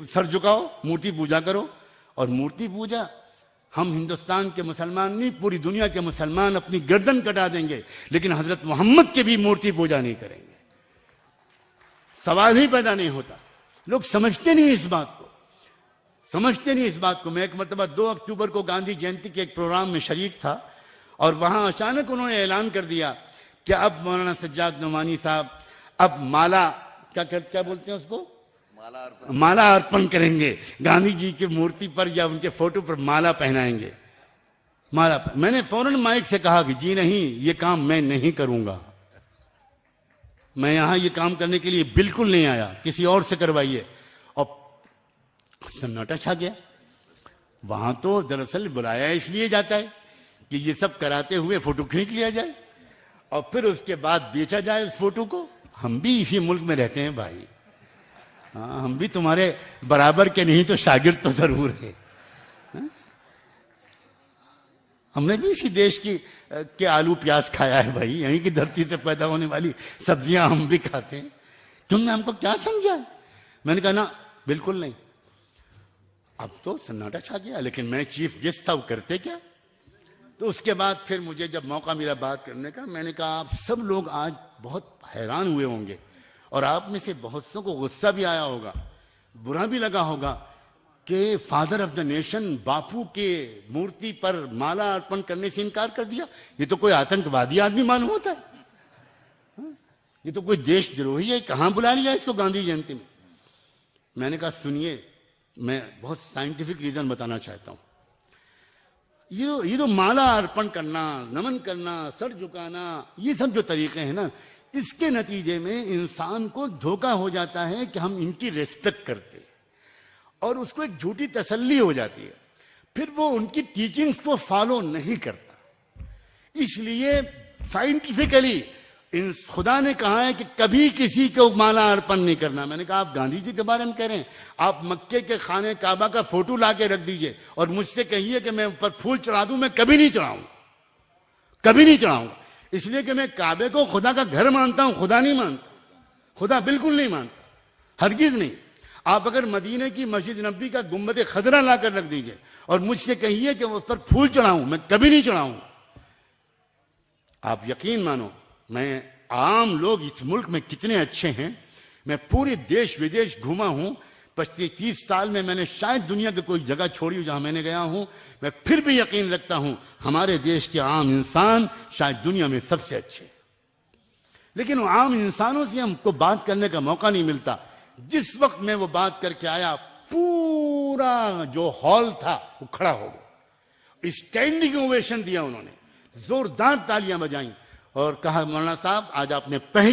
Sir झुकाओ, मूर्ति पूजा करो। और मूर्ति पूजा हम हिंदुस्तान के मुसलमान नहीं, पूरी दुनिया के मुसलमान अपनी गर्दन कटा देंगे, लेकिन हजरत मोहम्मद के भी मूर्ति पूजा नहीं करेंगे। सवाल ही पैदा नहीं होता। लोग समझते नहीं इस बात को, समझते नहीं इस बात को। मैं एक मरतबा 2 अक्टूबर को गांधी जयंती के एक प्रोग्राम में शरीक था और वहां अचानक उन्होंने ऐलान कर दिया कि अब मौलाना सज्जाद नोमानी साहब अब माला क्या बोलते हैं उसको, माला अर्पण करेंगे, गांधी जी की मूर्ति पर या उनके फोटो पर माला पहनाएंगे। मैंने फौरन माइक से कहा कि जी नहीं, ये काम मैं नहीं करूंगा, मैं यहां ये काम करने के लिए बिल्कुल नहीं आया, किसी और से करवाइए। और सन्नाटा छा गया। वहां तो दरअसल बुलाया इसलिए जाता है कि ये सब कराते हुए फोटो खींच लिया जाए और फिर उसके बाद बेचा जाए उस फोटो को। हम भी इसी मुल्क में रहते हैं भाई, हाँ, हम भी तुम्हारे बराबर के नहीं तो शागिर्द तो जरूर है। हाँ? हमने भी इसी देश के आलू प्याज खाया है भाई, यहीं की धरती से पैदा होने वाली सब्जियां हम भी खाते हैं। तुमने हमको क्या समझा? मैंने कहा ना, बिल्कुल नहीं। अब तो सन्नाटा छा गया, लेकिन मैं चीफ गेस्ट था, वो करते क्या। तो उसके बाद फिर मुझे जब मौका मिला बात करने का, मैंने कहा आप सब लोग आज बहुत हैरान हुए होंगे और आप में से बहुत सौ को गुस्सा भी आया होगा, बुरा भी लगा होगा कि फादर ऑफ द नेशन बापू के मूर्ति पर माला अर्पण करने से इनकार कर दिया। ये तो कोई आतंकवादी आदमी मालूम होता है, ये तो कोई देशद्रोही है, कहां बुला लिया इसको गांधी जयंती में। मैंने कहा सुनिए, मैं बहुत साइंटिफिक रीजन बताना चाहता हूं। ये तो माला अर्पण करना, नमन करना, सर झुकाना, ये सब जो तरीके हैं ना, इसके नतीजे में इंसान को धोखा हो जाता है कि हम इनकी रेस्पेक्ट करते हैं और उसको एक झूठी तसल्ली हो जाती है, फिर वो उनकी टीचिंग्स को फॉलो नहीं करता। इसलिए साइंटिफिकली खुदा ने कहा है कि कभी किसी को माला अर्पण नहीं करना। मैंने कहा आप गांधी जी के बारे में कह रहे हैं, आप मक्के के खाने काबा का फोटो ला के रख दीजिए और मुझसे कहिए कि मैं ऊपर फूल चढ़ा दूं, मैं कभी नहीं चढ़ाऊंगा, कभी नहीं चढ़ाऊंगा। इसलिए कि मैं काबे को खुदा का घर मानता हूं, खुदा नहीं मानता, खुदा बिल्कुल नहीं मानता, हरगिज नहीं। आप अगर मदीने की मस्जिद नबी का गुम्बद खजरा ला कर रख दीजिए और मुझसे कहिए कि उस पर फूल चढ़ाऊं, मैं कभी नहीं चढ़ाऊंगा। आप यकीन मानो, मैं आम लोग इस मुल्क में कितने अच्छे हैं, मैं पूरे देश विदेश घूमा हूं, 25-30 साल में मैंने शायद दुनिया की कोई जगह छोड़ी हो जहां मैंने गया हूं, मैं फिर भी यकीन रखता हूं हमारे देश के आम इंसान शायद दुनिया में सबसे अच्छे। लेकिन वो आम इंसानों से हमको बात करने का मौका नहीं मिलता। जिस वक्त मैं वो बात करके आया, पूरा जो हॉल था वो खड़ा हो गया, स्टैंडिंग ओवेशन दिया उन्होंने, जोरदार तालियां बजाई और कहा मौलाना साहब आज आपने पहली